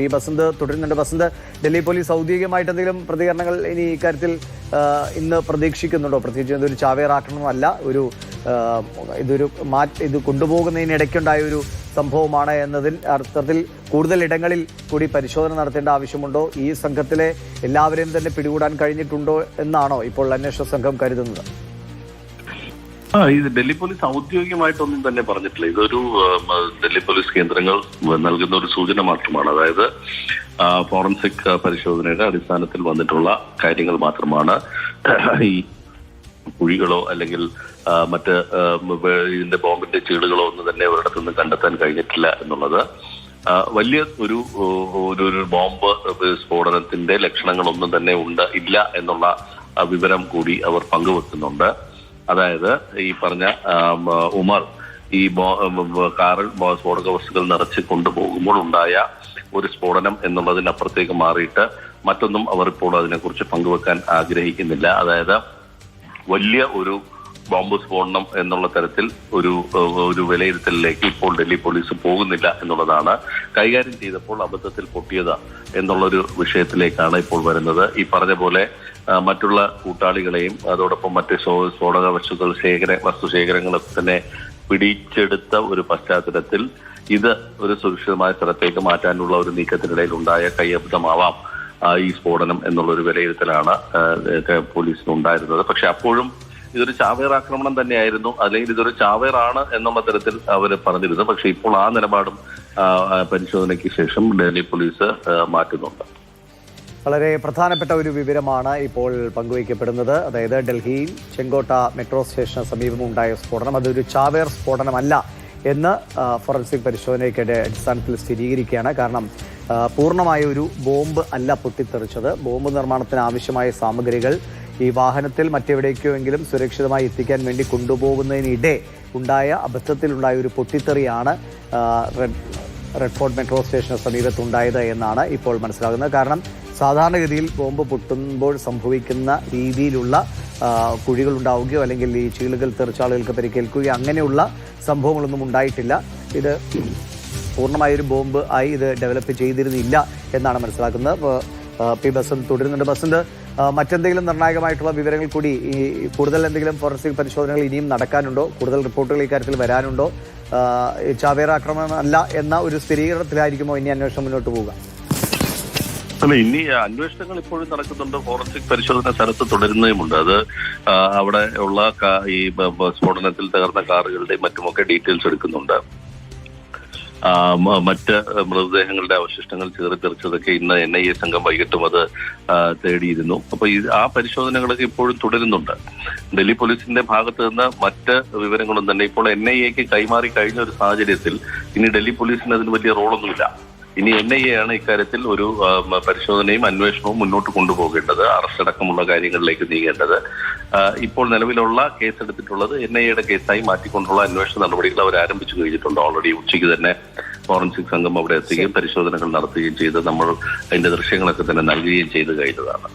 ഈ ബസന്ത് തുടരുന്നുണ്ട്. ബസന്ത്, ഡൽഹി പോലീസ് ഔദ്യോഗികമായിട്ട് എന്തെങ്കിലും പ്രതികരണങ്ങൾ ഇനി ഇക്കാര്യത്തിൽ ഇന്ന് പ്രതീക്ഷിക്കുന്നുണ്ടോ? പ്രത്യേകിച്ച് ഇതൊരു ചാവേർ ആക്രമണമല്ല, ഇത് കൊണ്ടുപോകുന്നതിനിടയ്ക്കുണ്ടായ ഒരു സംഭവമാണ് എന്നതിൽ അർത്ഥത്തിൽ കൂടുതൽ ഇടങ്ങളിൽ കൂടി പരിശോധന നടത്തേണ്ട ആവശ്യമുണ്ടോ? ഈ സംഘത്തിലെ എല്ലാവരെയും തന്നെ പിടികൂടാൻ കഴിഞ്ഞിട്ടുണ്ടോ എന്നാണോ ഇപ്പോൾ അന്വേഷണ സംഘം കരുതുന്നത്? ഇത് ഡൽഹി പോലീസ് ഔദ്യോഗികമായിട്ടൊന്നും തന്നെ പറഞ്ഞിട്ടില്ല. ഇതൊരു ഡൽഹി പോലീസ് കേന്ദ്രങ്ങൾ നൽകുന്ന ഒരു സൂചന മാത്രമാണ്. അതായത് ഫോറൻസിക് പരിശോധനയുടെ അടിസ്ഥാനത്തിൽ വന്നിട്ടുള്ള കാര്യങ്ങൾ മാത്രമാണ്. ഈ കുഴികളോ അല്ലെങ്കിൽ മറ്റ് ഇതിന്റെ ബോംബിന്റെ ചീളുകളോ ഒന്നും തന്നെ ഒരിടത്തുനിന്ന് കണ്ടെത്താൻ കഴിഞ്ഞിട്ടില്ല എന്നുള്ളത്. വലിയ ഒരു ബോംബ് സ്ഫോടനത്തിന്റെ ലക്ഷണങ്ങളൊന്നും തന്നെ ഇല്ല എന്നുള്ള വിവരം കൂടി അവർ പങ്കുവെക്കുന്നുണ്ട്. അതായത് ഈ പറഞ്ഞ ഉമർ ഈ കാറിൽ സ്ഫോടക വസ്തുക്കൾ നിറച്ച് കൊണ്ടുപോകുമ്പോൾ ഉണ്ടായ ഒരു സ്ഫോടനം എന്നുള്ളതിനപ്പുറത്തേക്ക് മാറിയിട്ട് മറ്റൊന്നും അവർ ഇപ്പോൾ അതിനെക്കുറിച്ച് പങ്കുവെക്കാൻ ആഗ്രഹിക്കുന്നില്ല. അതായത് വലിയ ഒരു ബോംബ് സ്ഫോടനം എന്നുള്ള തരത്തിൽ ഒരു വിലയിരുത്തലിലേക്ക് ഇപ്പോൾ ഡൽഹി പോലീസ് പോകുന്നില്ല എന്നുള്ളതാണ്. കൈകാര്യം ചെയ്തപ്പോൾ അബദ്ധത്തിൽ പൊട്ടിയത് എന്നുള്ളൊരു വിഷയത്തിലേക്കാണ് ഇപ്പോൾ വരുന്നത്. ഈ പറഞ്ഞ പോലെ മറ്റുള്ള കൂട്ടാളികളെയും അതോടൊപ്പം മറ്റ് സ്ഫോടക വസ്തുശേഖരങ്ങളൊക്കെ തന്നെ പിടിച്ചെടുത്ത ഒരു പശ്ചാത്തലത്തിൽ ഇത് ഒരു സുരക്ഷിതമായ സ്ഥലത്തേക്ക് മാറ്റാനുള്ള ഒരു നീക്കത്തിനിടയിൽ ഉണ്ടായ കയ്യബദ്ധമാവാം ഈ സ്ഫോടനം എന്നുള്ളൊരു വിലയിരുത്തലാണ് പോലീസിനുണ്ടായിരുന്നത്. പക്ഷെ അപ്പോഴും ഇതൊരു ചാവേർ ആക്രമണം തന്നെയായിരുന്നു, അല്ലെങ്കിൽ ഇതൊരു ചാവേറാണ് എന്നുള്ള തരത്തിൽ അവർ പറഞ്ഞിരുന്നു. പക്ഷെ ഇപ്പോൾ ആ നിലപാടും പരിശോധനയ്ക്ക് ശേഷം ഡൽഹി പോലീസ് മാറ്റുന്നുണ്ട്. വളരെ പ്രധാനപ്പെട്ട ഒരു വിവരമാണ് ഇപ്പോൾ പങ്കുവയ്ക്കപ്പെടുന്നത്. അതായത് ഡൽഹിയിൽ ചെങ്കോട്ട മെട്രോ സ്റ്റേഷന് സമീപം ഉണ്ടായ സ്ഫോടനം അതൊരു ചാവേർ സ്ഫോടനമല്ല എന്ന് ഫോറൻസിക് പരിശോധനയ്ക്കിടെ അടിസ്ഥാനത്തിൽ സ്ഥിരീകരിക്കുകയാണ്. കാരണം പൂർണ്ണമായ ഒരു ബോംബ് അല്ല പൊട്ടിത്തെറിച്ചത്. ബോംബ് നിർമ്മാണത്തിന് ആവശ്യമായ സാമഗ്രികൾ ഈ വാഹനത്തിൽ മറ്റെവിടേക്കെങ്കിലും സുരക്ഷിതമായി എത്തിക്കാൻ വേണ്ടി കൊണ്ടുപോകുന്നതിനിടെ അബദ്ധത്തിലുണ്ടായ ഒരു പൊട്ടിത്തെറിയാണ് റെഡ് ഫോർട്ട് മെട്രോ സ്റ്റേഷന് സമീപത്തുണ്ടായത് എന്നാണ് ഇപ്പോൾ മനസ്സിലാകുന്നത്. കാരണം സാധാരണഗതിയിൽ ബോംബ് പൊട്ടുമ്പോൾ സംഭവിക്കുന്ന രീതിയിലുള്ള കുഴികൾ ഉണ്ടാവുകയോ അല്ലെങ്കിൽ ഈ ചീളുകൾ തെറിച്ചാളുകൾക്ക് പരിക്കേൽക്കുകയോ അങ്ങനെയുള്ള സംഭവങ്ങളൊന്നും ഉണ്ടായിട്ടില്ല. ഇത് പൂർണ്ണമായൊരു ബോംബ് ആയി ഇത് ഡെവലപ്പ് ചെയ്തിരുന്നില്ല എന്നാണ് മനസ്സിലാക്കുന്നത്. പി ബസന്ത് തുടരുന്നുണ്ട്. ബസന്ത്, മറ്റെന്തെങ്കിലും നിർണായകമായിട്ടുള്ള വിവരങ്ങൾ കൂടി കൂടുതൽ എന്തെങ്കിലും ഫോറൻസിക് പരിശോധനകൾ ഇനിയും നടക്കാനുണ്ടോ? കൂടുതൽ റിപ്പോർട്ടുകൾ ഇക്കാര്യത്തിൽ വരാനുണ്ടോ? ചാവേർ ആക്രമണം അല്ല എന്ന ഒരു സ്ഥിരീകരണത്തിലായിരിക്കുമോ ഇനി അന്വേഷണം മുന്നോട്ട് പോവുക? അല്ല, ഇനി അന്വേഷണങ്ങൾ ഇപ്പോഴും നടക്കുന്നുണ്ട്. ഫോറൻസിക് പരിശോധന സ്ഥലത്ത് തുടരുന്നതുമുണ്ട്. അത് അവിടെ ഉള്ള ഈ സ്ഫോടനത്തിൽ തകർന്ന കാറുകളുടെയും മറ്റുമൊക്കെ ഡീറ്റെയിൽസ് എടുക്കുന്നുണ്ട്. മറ്റ് മൃതദേഹങ്ങളുടെ അവശിഷ്ടങ്ങൾ ചിതറിത്തെറിച്ചതൊക്കെ ഇന്ന് NIA സംഘം വൈകിട്ടും അത് തേടിയിരുന്നു. അപ്പൊ ആ പരിശോധനകളൊക്കെ ഇപ്പോഴും തുടരുന്നുണ്ട്. ഡൽഹി പോലീസിന്റെ ഭാഗത്ത് നിന്ന് മറ്റ് വിവരങ്ങളും തന്നെ ഇപ്പോൾ NIAക്ക് കൈമാറി കഴിഞ്ഞ ഒരു സാഹചര്യത്തിൽ ഇനി ഡൽഹി പോലീസിന് അതിന് വലിയ റോളൊന്നുമില്ല. ഇനി NIA ആണ് ഇക്കാര്യത്തിൽ ഒരു പരിശോധനയും അന്വേഷണവും മുന്നോട്ട് കൊണ്ടുപോകേണ്ടത്, അറസ്റ്റ് അടക്കമുള്ള കാര്യങ്ങളിലേക്ക് നീങ്ങേണ്ടത്. ഇപ്പോൾ നിലവിലുള്ള കേസെടുത്തിട്ടുള്ളത് NIAയുടെ കേസായി മാറ്റിക്കൊണ്ടുള്ള അന്വേഷണ നടപടികൾ അവർ ആരംഭിച്ചു കഴിഞ്ഞിട്ടുണ്ട്. ഓൾറെഡി ഉച്ചയ്ക്ക് തന്നെ ഫോറൻസിക് സംഘം അവിടെ എത്തുകയും പരിശോധനകൾ നടത്തുകയും ചെയ്ത് നമ്മൾ അതിന്റെ ദൃശ്യങ്ങളൊക്കെ തന്നെ നൽകുകയും ചെയ്തു കഴിഞ്ഞതാണ്.